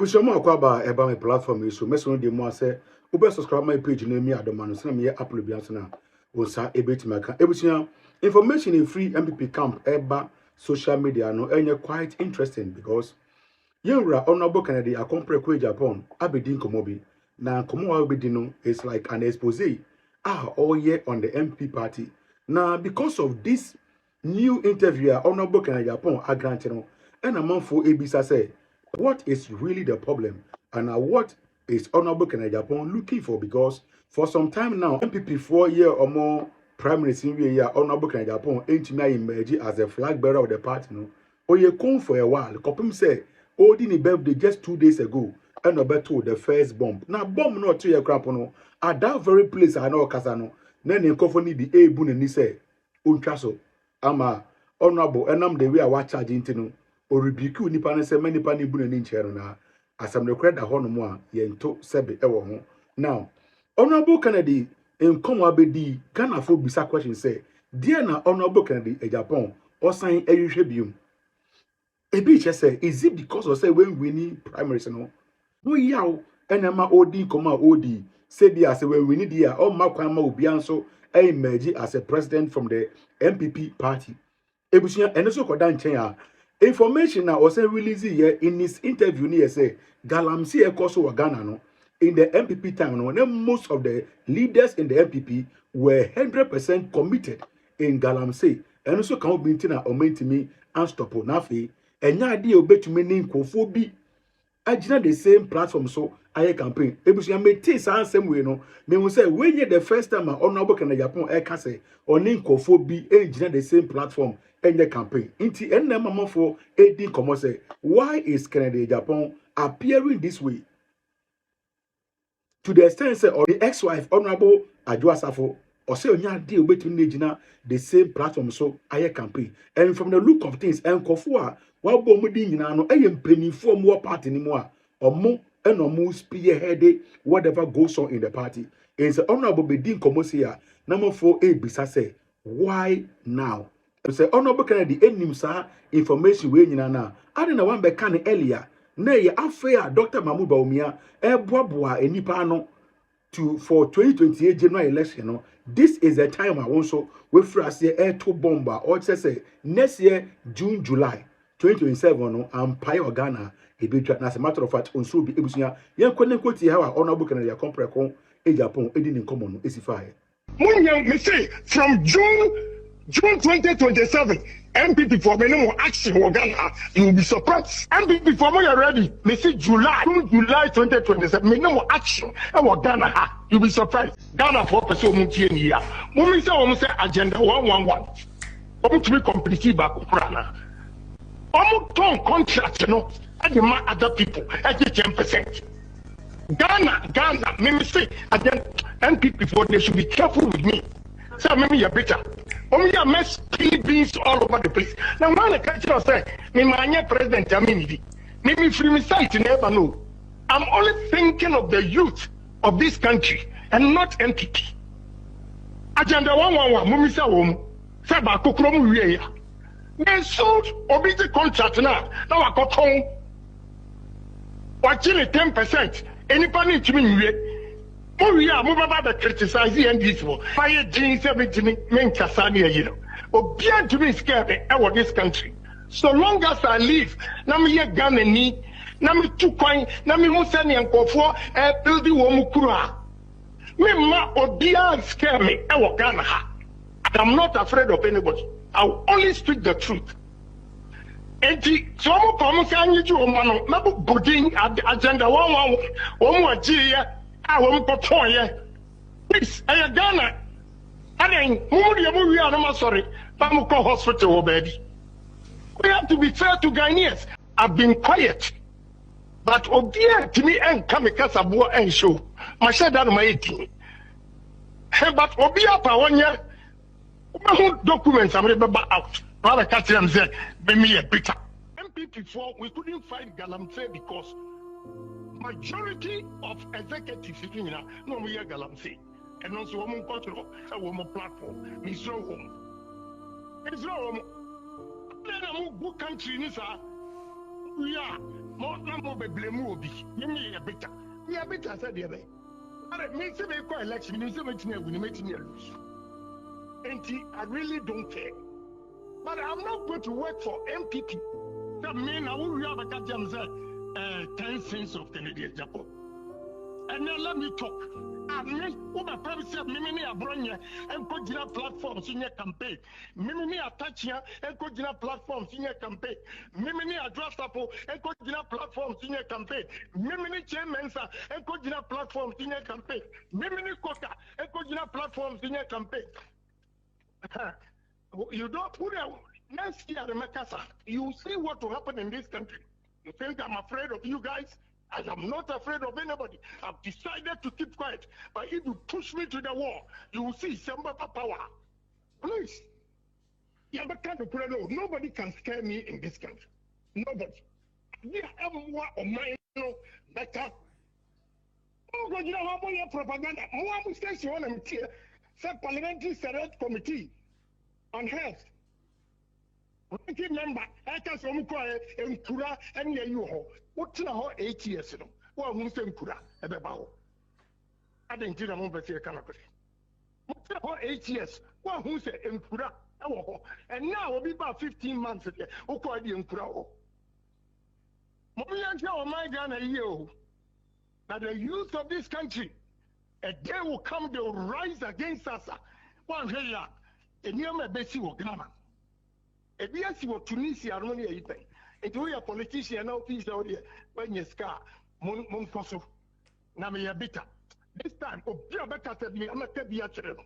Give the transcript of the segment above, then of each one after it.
Ebushamo akwaba eba my platform is so meso de mo ase ube subscribe my page na mi adomano se na me upload bi anso na wo sa ebeti maka ebushia information in free MPP camp eba social media no enye quite interesting because yenra honorable Kennedy akompre ko Agyapong abedin komobi na komo abedi no is like an expose all year on the MP party. Now because of this new interview honorable Kennedy Agyapong agrant no and a man for ebisa say what is really the problem and what is honorable Kennedy Agyapong looking for, because for some time now MPP 4 year or more prime minister year honorable Kennedy Agyapong ain't me emerge as a flag bearer of the party no or you come for a while kopim say holding a birthday just 2 days ago and about the first bomb now bomb not to your crap no at that very place I know kasano then in company the able and he say unchaso ama honorable and I'm the way I watch charging to or rebuke nipa ne se many pani bu ni nche na asam the credit ho no mo a yento sebe ewo ho. Now honorable Kennedy in come abedi Ghana for bisa question say dear na honorable Kennedy Agyapong or sign ehwehwe biom ebi che say is it because of say when winning primaries no yaw enema odi koma odi say bi as when winning dia o makwan ma obi anso emerge as a president from the MPP party ebusia ene so koda nchen a information now was released here in his interview near say Galamsey Ekoso Ghana no in the MPP time no most of the leaders in the MPP were 100% committed in Galamsey and also can be tina or mentimi unstoppable nafi enya ade obetumi ni nkofo bi agina the same platform so aye campaign ebusia meti san same way no me who say when you the first time honorable Kennedy Agyapong e ka say oni nkofo bi agina the same platform in the campaign. Inti enema for edi komo say why is Kennedy Agyapong appearing this way? To the extent say or the ex-wife honorable Adwoasafo or say onya dey obetumi negina the same platform so aye campaign. And from the look of things enkofo a wa bo mu di nyina no eye mpanifo mo party ni mo a omo enomo spearhead whatever goes on in the party. And say honorable bedin komo say a number 4 ebisa say why now? Say honorable Kennedy enim sa information we nyina na ade na wan be kan earlier na ye afia Dr. Mahmoud Bawumia eboaboa enipa no to for 2028 general election no. This is the time I want so we frase air to bomber or say next year June July 2027 no empire Ghana e be na as a matter of fact onso bi ebusuya yen kwoti ha honorable Kennedy Agyapong Agyapong edi ni nkomo no esify Munyang me say from June 2027, MPP for minimum action in Ghana, you will be surprised. MPP for me already, me say June, July 2027, minimum action in Ghana, you will be surprised. Ghana for person muti ni ya. Mumi say agenda 111. Omu to be completely back Ukraine. Omu ton contract no, and the other people at 10%. Ghana, me say again, MPP for they should be careful with me. Say maybe you're better. We are mess beans all over the place. Now, man, I can't say, me my president, Amini. Maybe free me sight, you never know. I'm only thinking of the youth of this country and not MPP. Agenda 111, Mumisa Wom, Saba Kokrom Ria. They sold obiti contract now. Now I got home. Watching 10%. Anybody to me. Oh yeah, move about the criticize and this one. Fire jeans, everything, men Cassania, you know. Or beyond to be scared of this country. So long as I live, Nami Ghana ni, Nami 2 coin, Nami Musani and Kofo, and building Womukura. Me ma Odia scare me, Ewa Ghana. I'm not afraid of anybody. I'll only speak the truth. And so I'm going to say, I'm not putting agenda 111, please, I am Ghana. And then, we are not sorry. Pamuko Hospital already. We have to be fair to Ghanaians. I've been quiet. But oh dear, to me, and Kamikaza Boa and show. My shed out my 18. But Obia Pawania, documents I'm remember out. Rather catch them say, be me a bitter. MP4, we couldn't find Galamsey because majority of executives in Kenya no we are Galamsey. And also woman control a woman platform. Miss home. It's no then I'm good country in we are more be blame will be. Me a bit. Me a bit said the other. But me say we call election, you say we make me lose. And I really don't care. But I'm not going to work for MPP. That means I will have a goddamn 10 cents of Canadian Japan. And now let me talk. I mean, what my parents said, Mimini Abronia and Kojina platforms in your campaign. Mimini Atachia and Kojina platforms in your campaign. Mimini Adrastapo and Kojina platforms in your campaign. Mimini Chairmansa and Kojina platforms in your campaign. Mimini Kota and Kojina platforms in your campaign. You don't put it next year, Makasa. You see what will happen in this country. You think I'm afraid of you guys? I am not afraid of anybody. I've decided to keep quiet. But if you push me to the wall, you will see some power. Please. Nobody can scare me in this country. Nobody. Everyone of mine better. Oh God, you know how your propaganda. More station on them here. Said Parliamentary Select Committee on Health. Ranking member, I can some quiet and Kura and you ho. What's now 8 years ago? Well, who's in Kura at the bow? I didn't tell them over here. What's now 8 years? Well, who's in Kura? And now we'll be about 15 months ago. Who called you in Kura? My gun a year. That the youth of this country, a day will come, they will rise against us. One here, a near my basic grammar. A BS was Tunisia, only a thing. It will be a politician, no peace out here when you scar, Moncoso, Namia Bita. This time, oh, dear Becca said me, I'm a Tebiachel.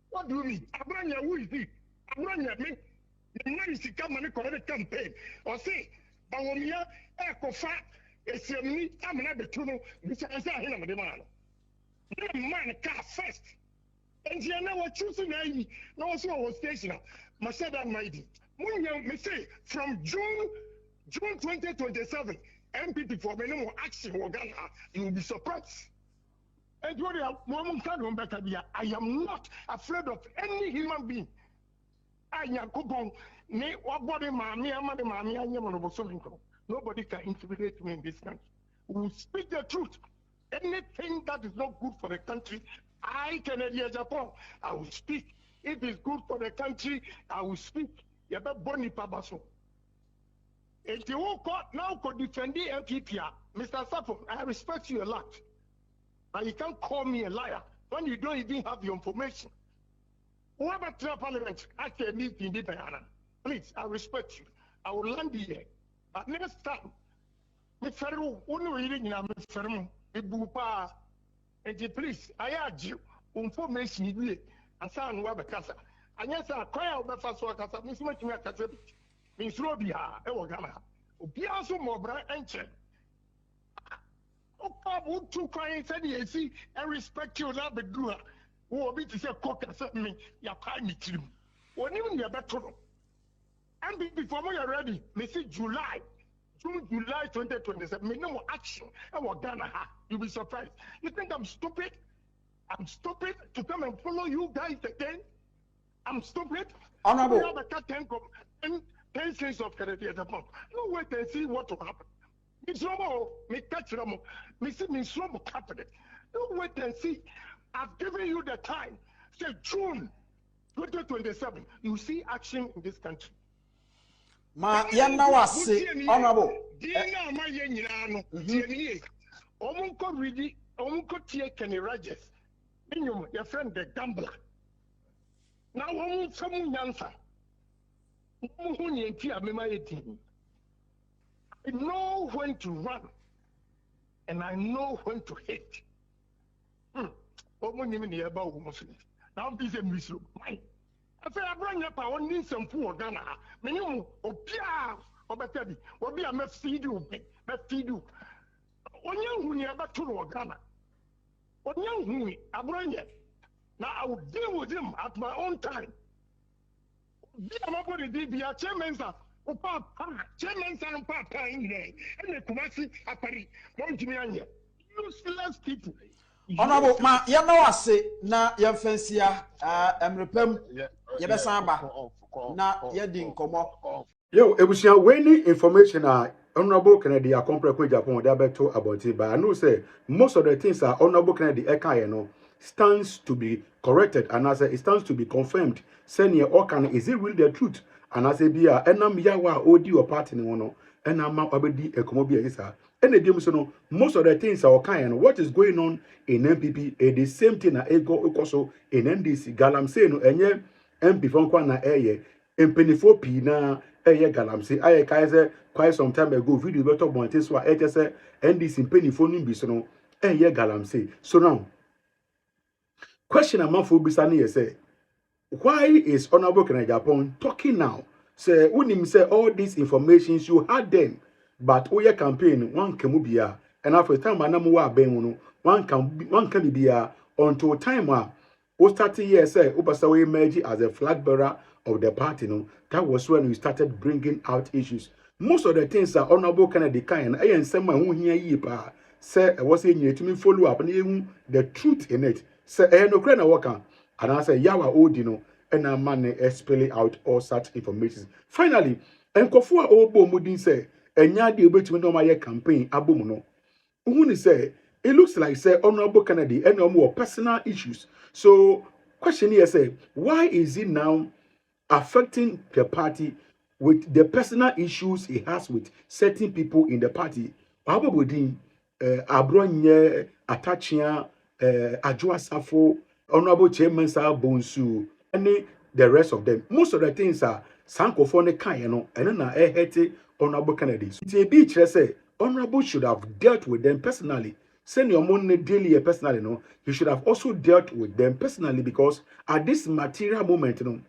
What do you mean? Abrania, who is he? Abrania, me? The man is to come and correct campaign. Or say, Bawomia, Echo Fat, a Semini, I'm not the Tuno, which I say, I'm the man. The man car first. And you know what choosing I no so was stationer. Masada Mighty. Me say from June 2027, MPP for no more action or Ghana, you will be surprised. And what I am not afraid of any human being. I am Kubong, ne what body mammy, nobody can intimidate me in this country. We will speak the truth. Anything that is not good for the country, I can Agyapong. I will speak. If it's good for the country, I will speak. You better boni pabaso. If you won't now could defend the MPP, Mr. Sappho, I respect you a lot. But you can't call me a liar when you don't even have the information. Whoever to Parliament, I can meet in the Diana. Please, I respect you. I will land here. But next time, me ferro, only reading in a fermo, a bupa, and please, I urge you, information you and son web a casa. And yes, I cry out the first work as a Miss Matina Casa, Miss Robia, Ewagama, Piasso Mobra, and Chen. Oh, Papa, two crying said, yes, see, and respect you, love the doer, who will be to say, cook and set me, your pine to or even your better. And before we are ready, June, July 2027, no more action. Ghana, you'll be surprised. You think I'm stupid? I'm stupid to come and follow you guys again? I'm stupid? Honorable. We have a 10 cents of Canadian Japan. No wait and see what will happen. Miss Romo, me catch Romo, Miss Romo cabinet. No wait and see. I've given you the time. Say June 2027, you see action in this country. Ma yana wase honorable Dina ma yenyina no tieni omunko ridi omunko tie Kenny Rogers enyum your friend the gambler na womu famu nyansa womu hunye nti amema yeti I know when to run and I know when to hit omu nyimi ne eba wo muslim now this is misro mine I say I bring up our needs and poor Ghana. Minimum or Pia or Batabi or be a Mefsidu, Mefsidu. On young who never to Ghana. On young who I bring it. Now I will deal with him at my own time. Be a mobile be a chairman's or papa, chairman's and papa in there. And the Kumasi Apari, Montimiania. Useless people. honorable ma yana wase na yemfensia emrepem yebesamba na yedi nkomo yo ebusia we ni information Honorable Kennedy Akompre Agyapong they beto about it, but I know say most of the things are Honorable Kennedy Eka, you know, stands to be corrected, and as it stands to be confirmed. Senior Okan, is it really the truth? And as a beer, enam yawa odi or party no, and I'm abedi a comobia isa. And the game so most of the things are kind. What is going on in MPP? The same thing that ego also in NDC. Galam no enye MP from Kwana eye. Mpenifo pi na eye galamsey aye kaise quite some time ago video better bonte so e just say NDC mpenifo no bi so no eye galamsey. So now question amafo bisa na say why is Honorable Agyapong talking now? Say unim say all these informations you had them, but oye campaign one kemubia and after time anamu wa ben no one can be until time we started here say Obasawe emerge as a flag bearer of the party no. That was when we started bringing out issues. Most of the things are Honorable Kennedy kind and some who hear ye pa say I was saying to me follow up and the truth in it. Say no crana waka and I say yawa odino and a man spelling out all such information. Finally, Enkofu a obo mudin say enya de obetumi no my campaign abom no. Who say it looks like say Honorable Kennedy and no more personal issues. So question here say why is he now affecting the party with the personal issues he has with certain people in the party? Abobodin Abronye Atachia Ajua Safo Honorable Chairman Sir Bonsu and the rest of them. Most of the things are Sankofone Kayano and then I hate Honorable Kennedy. So it's a beach say Honorable should have dealt with them personally. Send your money daily personally, no. He should have also dealt with them personally because at this material moment, you know,